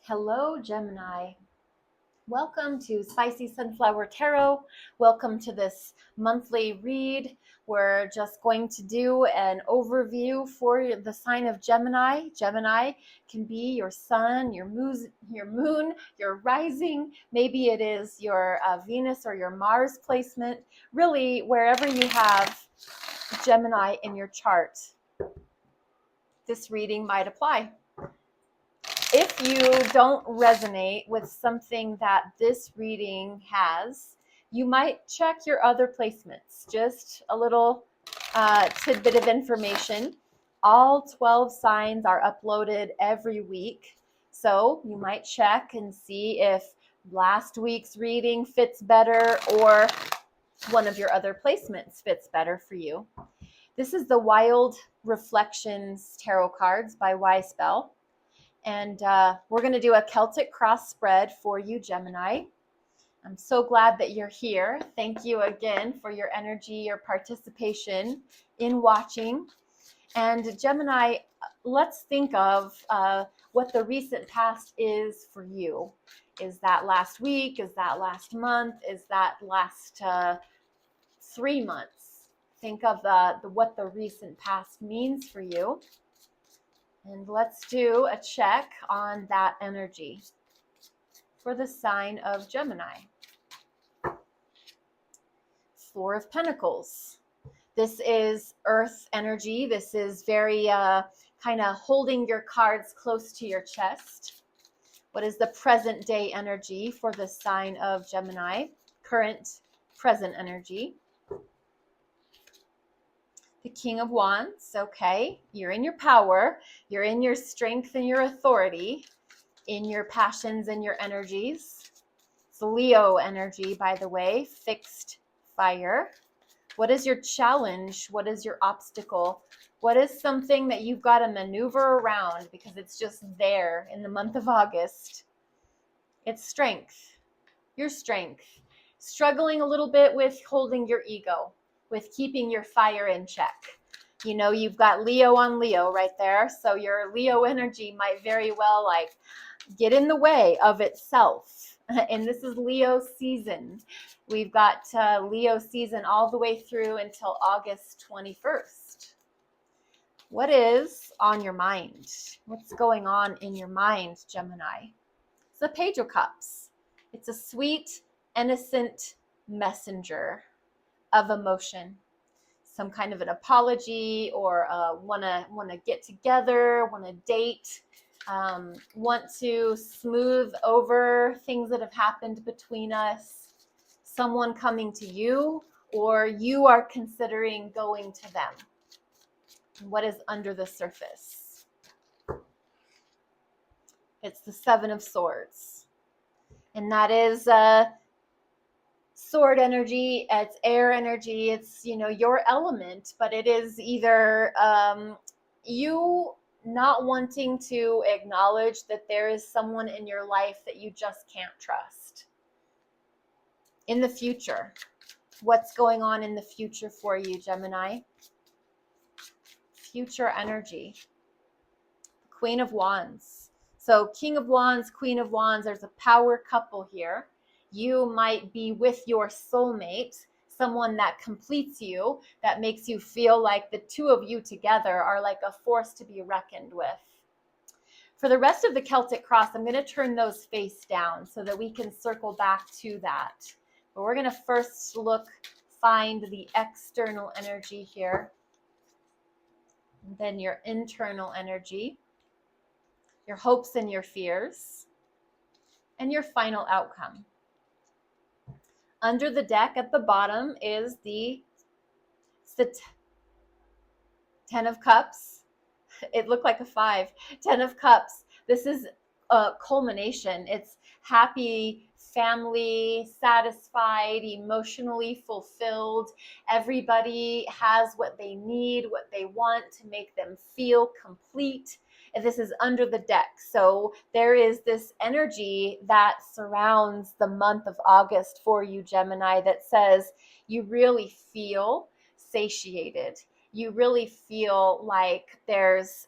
Hello, Gemini. Welcome to Spicy Sunflower Tarot. Welcome to this monthly read. We're just going to do an overview for the sign of Gemini. Gemini can be your sun, your moon, your rising. Maybe it is your Venus or your Mars placement. Really, wherever you have Gemini in your chart, this reading might apply. If you don't resonate with something that this reading has, you might check your other placements. Just a little tidbit of information. All 12 signs are uploaded every week. So you might check and see if last week's reading fits better or one of your other placements fits better for you. This is the Wild Reflections Tarot cards by Spell. And we're going to do a Celtic cross spread for you, Gemini. I'm so glad that you're here. Thank you again for your energy, your participation in watching. And Gemini, let's think of what the recent past is for you. Is that last week? Is that last month? Is that last 3 months? Think of what the recent past means for you. And let's do a check on that energy for the sign of Gemini. Four of Pentacles. This is earth energy. This is very kind of holding your cards close to your chest. What is the present day energy for the sign of Gemini? Current present energy. The King of Wands, okay, you're in your power, you're in your strength and your authority, in your passions and your energies. It's Leo energy, by the way, fixed fire. What is your challenge? What is your obstacle? What is something that you've got to maneuver around because it's just there in the month of August? It's strength, your strength. Struggling a little bit with holding your ego, with keeping your fire in check. You know, you've got Leo on Leo right there. So your Leo energy might very well get in the way of itself. And this is Leo season. We've got Leo season all the way through until August 21st. What is on your mind? What's going on in your mind, Gemini? It's the Page of Cups. It's a sweet, innocent messenger of emotion, some kind of an apology or want to get together, want to date, want to smooth over things that have happened between us, someone coming to you, or you are considering going to them. What is under the surface? It's the Seven of Swords, and that is sword energy, it's air energy, it's, your element, but it is either you not wanting to acknowledge that there is someone in your life that you just can't trust. In the future, what's going on in the future for you, Gemini? Future energy. Queen of Wands. So King of Wands, Queen of Wands, there's a power couple here. You might be with your soulmate, someone that completes you, that makes you feel like the two of you together are like a force to be reckoned with. For the rest of the Celtic cross, I'm going to turn those face down so that we can circle back to that. But we're going to first find the external energy here, and then your internal energy, your hopes and your fears, and your final outcome. Under the deck at the bottom is the 10 of Cups. It looked like a 5. 10 of Cups. This is a culmination. It's happy, family, satisfied, emotionally fulfilled. Everybody has what they need, what they want to make them feel complete. And this is under the deck. So there is this energy that surrounds the month of August for you, Gemini, that says you really feel satiated. You really feel like there's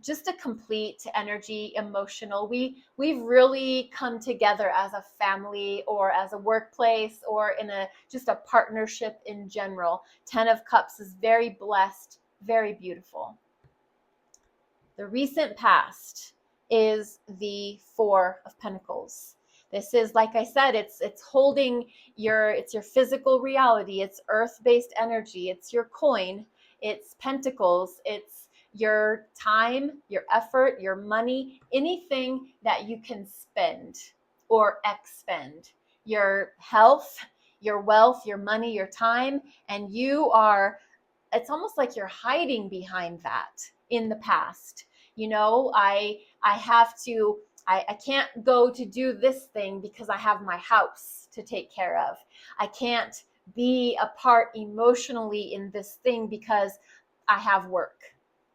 just a complete energy, emotional. We've really come together as a family or as a workplace or in a just a partnership in general. 10 of Cups is very blessed, very beautiful. The recent past is the Four of Pentacles. This is, like I said, it's holding it's your physical reality, it's earth-based energy, it's your coin, it's pentacles, it's your time, your effort, your money, anything that you can spend or expend. Your health, your wealth, your money, your time, and it's almost like you're hiding behind that in the past. I have to, I can't go to do this thing because I have my house to take care of. I can't be a part emotionally in this thing because I have work.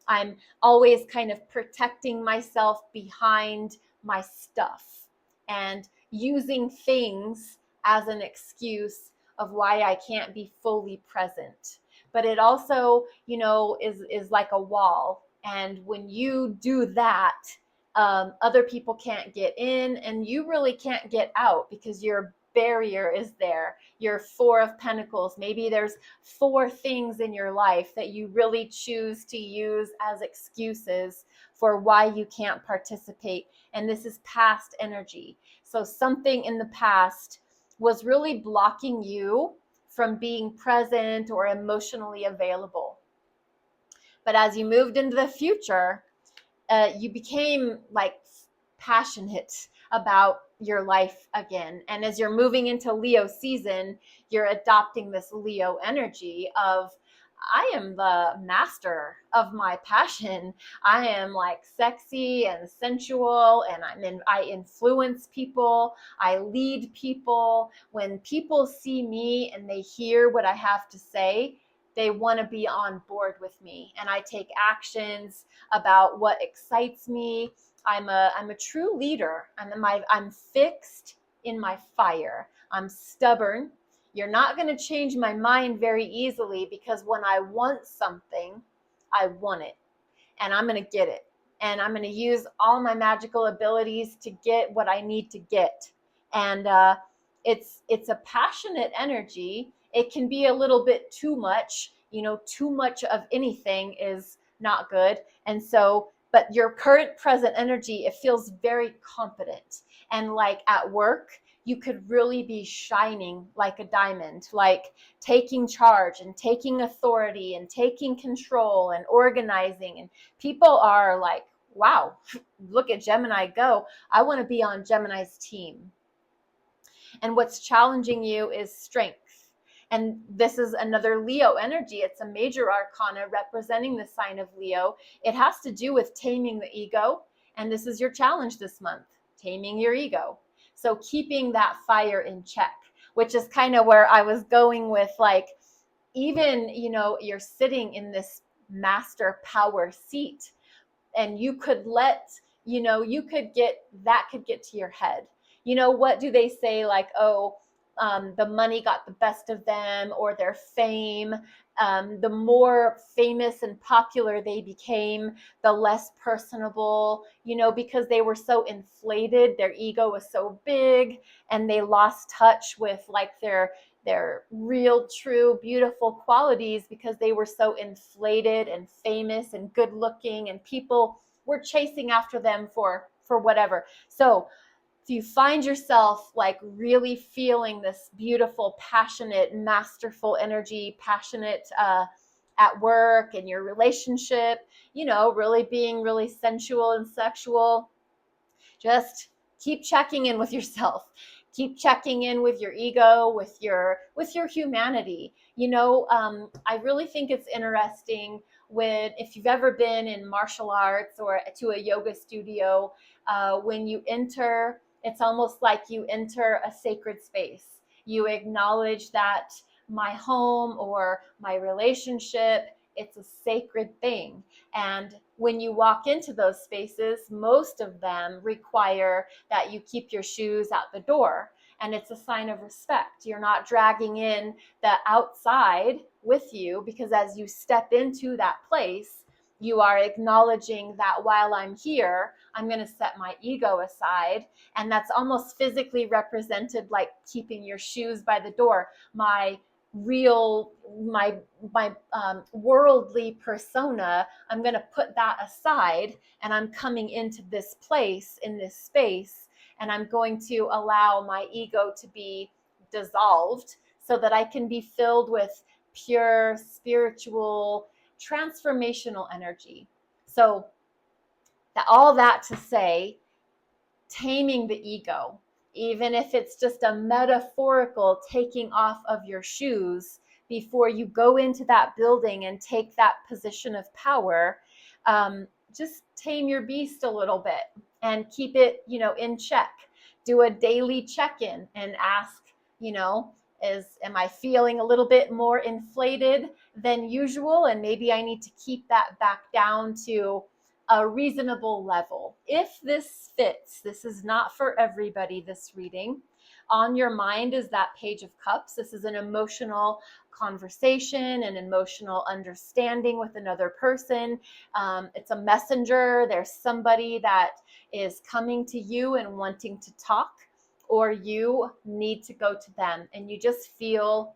I'm always kind of protecting myself behind my stuff and using things as an excuse of why I can't be fully present. But it also, is like a wall. And when you do that, other people can't get in and you really can't get out because your barrier is there. Your Four of Pentacles. Maybe there's four things in your life that you really choose to use as excuses for why you can't participate. And this is past energy. So something in the past was really blocking you from being present or emotionally available. But as you moved into the future, you became like passionate about your life again. And as you're moving into Leo season, you're adopting this Leo energy of, I am the master of my passion. I am like sexy and sensual, and I influence people. I lead people. When people see me and they hear what I have to say, they want to be on board with me, and I take actions about what excites me. I'm a true leader. I'm fixed in my fire. I'm stubborn. You're not going to change my mind very easily because when I want something, I want it, and I'm going to get it. And I'm going to use all my magical abilities to get what I need to get. And it's a passionate energy. It can be a little bit too much. Too much of anything is not good. And so, but your current present energy, it feels very competent. And like at work, you could really be shining like a diamond, like taking charge and taking authority and taking control and organizing. And people are like, wow, look at Gemini go. I want to be on Gemini's team. And what's challenging you is strength. And this is another Leo energy. It's a major arcana representing the sign of Leo. It has to do with taming the ego. And this is your challenge this month, taming your ego. So keeping that fire in check, which is kind of where I was going with, like, even, you're sitting in this master power seat, and you could could get to your head. What do they say? Like, oh, the money got the best of them, or their fame. The more famous and popular they became, the less personable, because they were so inflated. Their ego was so big, and they lost touch with like their real, true, beautiful qualities because they were so inflated and famous and good looking, and people were chasing after them for whatever. So if you find yourself like really feeling this beautiful, passionate, masterful energy, passionate at work, in your relationship, really being really sensual and sexual, just keep checking in with yourself. Keep checking in with your ego, with your humanity. I really think it's interesting if you've ever been in martial arts or to a yoga studio, when you enter, it's almost like you enter a sacred space. You acknowledge that my home or my relationship, it's a sacred thing. And when you walk into those spaces, most of them require that you keep your shoes out the door. And it's a sign of respect. You're not dragging in the outside with you, because as you step into that place, You are acknowledging that while I'm here, I'm going to set my ego aside. And that's almost physically represented like keeping your shoes by the door. My real, my worldly persona, I'm going to put that aside, and I'm coming into this place, in this space, and I'm going to allow my ego to be dissolved so that I can be filled with pure spiritual transformational energy. So all that to say, taming the ego, even if it's just a metaphorical taking off of your shoes before you go into that building and take that position of power, just tame your beast a little bit and keep it, in check. Do a daily check-in and ask, am I feeling a little bit more inflated than usual? And maybe I need to keep that back down to a reasonable level. If this fits, this is not for everybody, this reading. On your mind is that Page of Cups. This is an emotional conversation, an emotional understanding with another person. It's a messenger. There's somebody that is coming to you and wanting to talk, or you need to go to them, and you just feel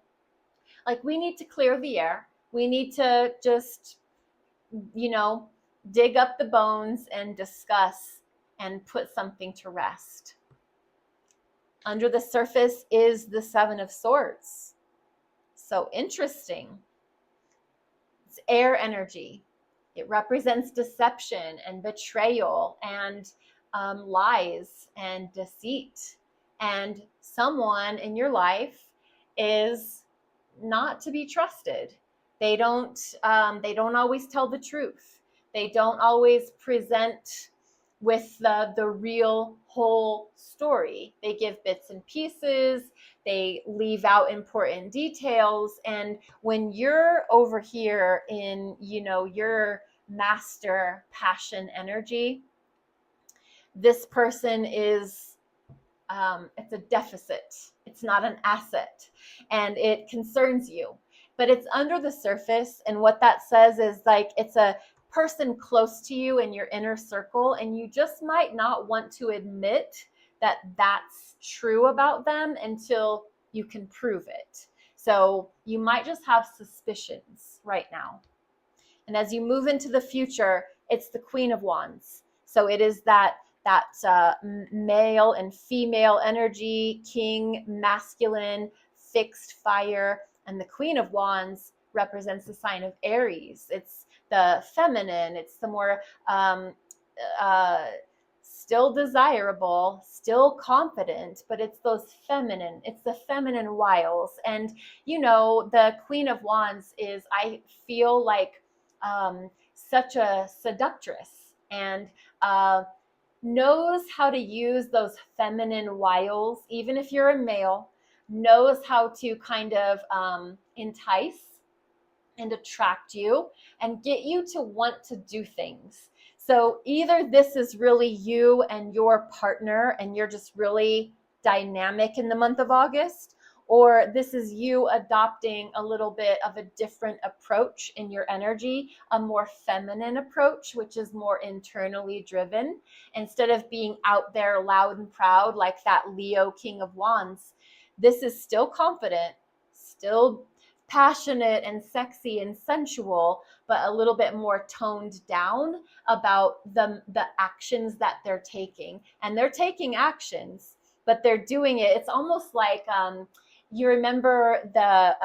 like we need to clear the air. We need to just, dig up the bones and discuss and put something to rest. Under the surface is the Seven of Swords. So interesting. It's air energy. It represents deception and betrayal and lies and deceit. And someone in your life is not to be trusted. They don't always tell the truth. They don't always present with the real whole story. They give bits and pieces. They leave out important details. And when you're over here in, your master passion energy, this person is, it's a deficit. It's not an asset, and it concerns you. But it's under the surface, and what that says is like it's a person close to you in your inner circle, and you just might not want to admit that that's true about them until you can prove it. So you might just have suspicions right now. And as you move into the future, it's the Queen of Wands. So it is that male and female energy, king, masculine, fixed fire. And the Queen of Wands represents the sign of Aries. It's the feminine. It's the more still desirable, still confident, but it's those feminine. It's the feminine wiles. And, the Queen of Wands is, I feel like, such a seductress, and knows how to use those feminine wiles, even if you're a male, knows how to kind of entice and attract you and get you to want to do things. So either this is really you and your partner, and you're just really dynamic in the month of August, or this is you adopting a little bit of a different approach in your energy, a more feminine approach, which is more internally driven. Instead of being out there loud and proud like that Leo King of Wands, this is still confident, still passionate and sexy and sensual, but a little bit more toned down about the actions that they're taking. And they're taking actions, but they're doing it. It's almost like, you remember the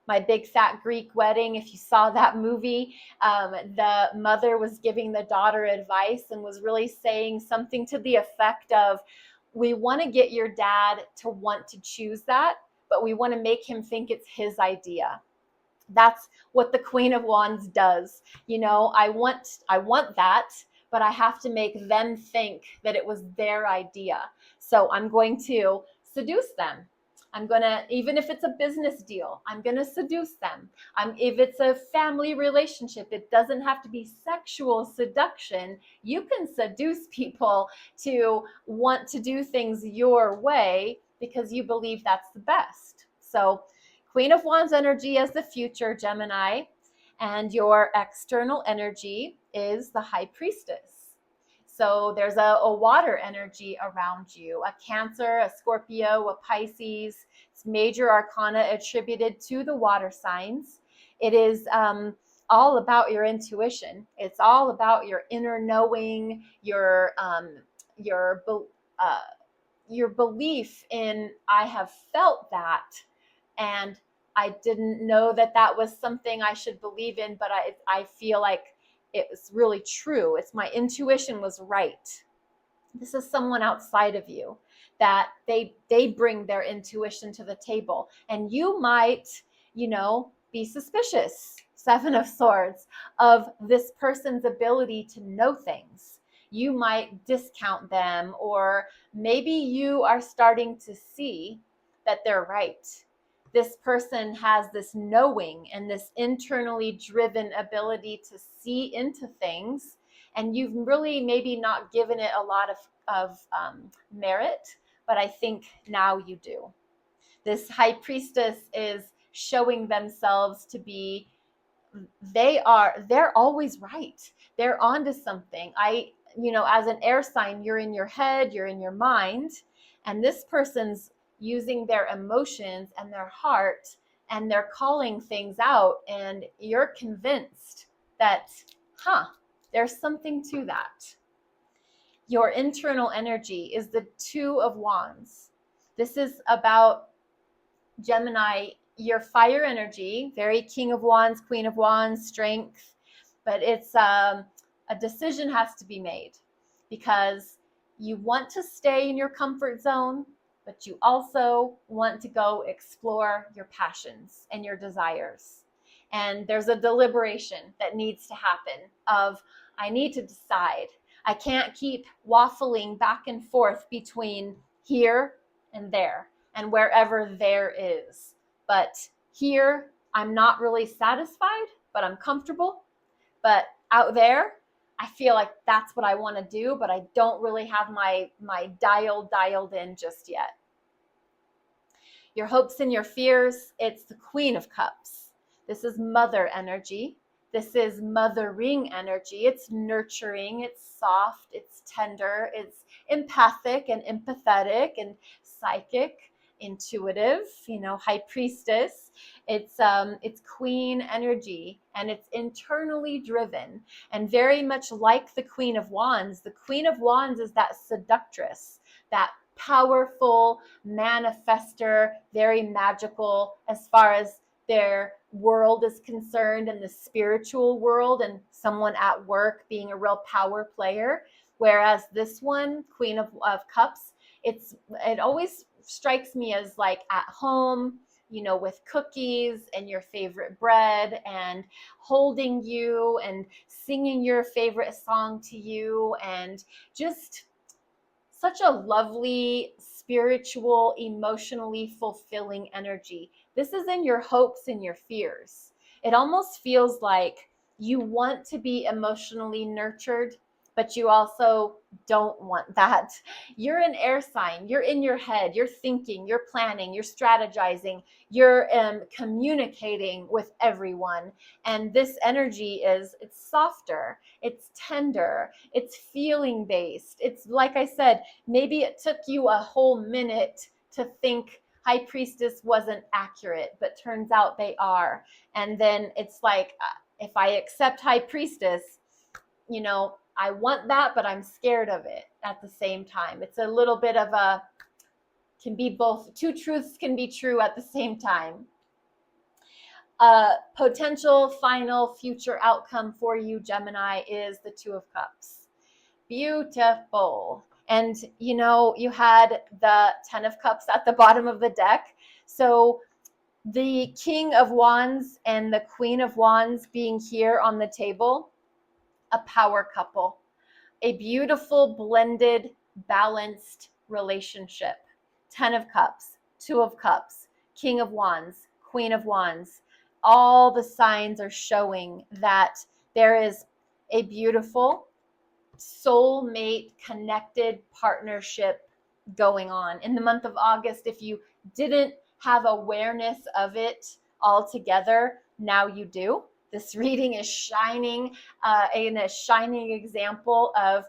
My Big Fat Greek Wedding? If you saw that movie, the mother was giving the daughter advice and was really saying something to the effect of, we want to get your dad to want to choose that, but we want to make him think it's his idea. That's what the Queen of Wands does. I want that, but I have to make them think that it was their idea. So I'm going to seduce them. I'm going to, even if it's a business deal, I'm going to seduce them. If it's a family relationship, it doesn't have to be sexual seduction. You can seduce people to want to do things your way because you believe that's the best. So Queen of Wands energy as the future, Gemini. And your external energy is the High Priestess. So there's a water energy around you, a Cancer, a Scorpio, a Pisces. It's major arcana attributed to the water signs. It is all about your intuition. It's all about your inner knowing, your uh, your belief in, I have felt that, and I didn't know that that was something I should believe in, but I feel like it was really true. It's my intuition was right. This is someone outside of you that they bring their intuition to the table, and you might, be suspicious, Seven of Swords, of this person's ability to know things. You might discount them, or maybe you are starting to see that they're right. This person has this knowing and this internally driven ability to see into things, and you've really maybe not given it a lot of merit, but I think now you do. This High Priestess is showing themselves to be, they're always right. They're onto something. As an air sign, you're in your head, you're in your mind, and this person's using their emotions and their heart, and they're calling things out, and you're convinced that, there's something to that. Your internal energy is the Two of Wands. This is about, Gemini, your fire energy, very King of Wands, Queen of Wands, strength, but it's a decision has to be made, because you want to stay in your comfort zone, but you also want to go explore your passions and your desires. And there's a deliberation that needs to happen of, I need to decide. I can't keep waffling back and forth between here and there and wherever there is. But here, I'm not really satisfied, but I'm comfortable. But out there, I feel like that's what I want to do, but I don't really have my dialed in just yet. Your hopes and your fears, it's the Queen of Cups. This is mother energy. This is mothering energy. It's nurturing, it's soft, it's tender, it's empathic and empathetic and psychic, intuitive, High Priestess. It's queen energy, and it's internally driven, and very much like the Queen of Wands. The Queen of Wands is that seductress, that powerful manifester, very magical as far as their world is concerned, and the spiritual world, and someone at work being a real power player. Whereas this one, Queen of Cups, it always strikes me as like at home, with cookies and your favorite bread, and holding you and singing your favorite song to you, and just such a lovely, spiritual, emotionally fulfilling energy. This is in your hopes and your fears. It almost feels like you want to be emotionally nurtured, but you also don't want that. You're an air sign. You're in your head. You're thinking, you're planning, you're strategizing, you're communicating with everyone. And this energy it's softer, it's tender, it's feeling based. It's like I said, maybe it took you a whole minute to think High Priestess wasn't accurate, but turns out they are. And then it's like, if I accept High Priestess, I want that, but I'm scared of it at the same time. It's a little bit of can be both. Two truths can be true at the same time. Potential final future outcome for you, Gemini, is the Two of Cups. Beautiful. And you had the 10 of Cups at the bottom of the deck. So the King of Wands and the Queen of Wands being here on the table, a power couple, a beautiful, blended, balanced relationship. 10 of Cups, 2 of Cups, King of Wands, Queen of Wands. All the signs are showing that there is a beautiful, soulmate connected partnership going on. In the month of August, if you didn't have awareness of it altogether, now you do. This reading is shining in a shining example of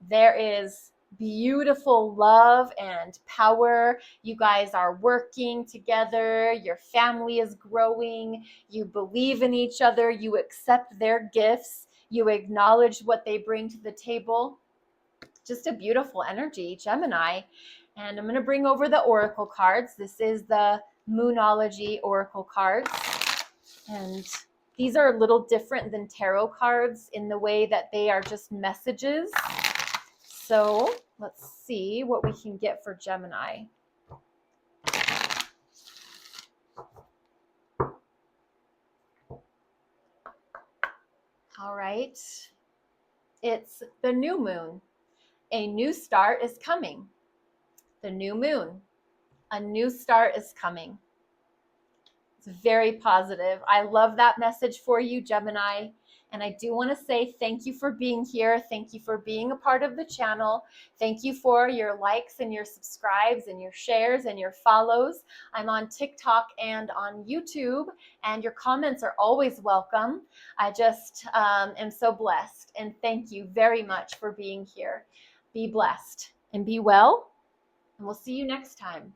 there is beautiful love and power. You guys are working together. Your family is growing. You believe in each other. You accept their gifts. You acknowledge what they bring to the table. Just a beautiful energy, Gemini. And I'm going to bring over the oracle cards. This is the Moonology oracle cards. And these are a little different than tarot cards in the way that they are just messages. So let's see what we can get for Gemini. All right. It's the new moon. A new start is coming. The new moon. A new start is coming. It's very positive. I love that message for you, Gemini. And I do want to say thank you for being here. Thank you for being a part of the channel. Thank you for your likes and your subscribes and your shares and your follows. I'm on TikTok and on YouTube, and your comments are always welcome. I just am so blessed. And thank you very much for being here. Be blessed and be well. And we'll see you next time.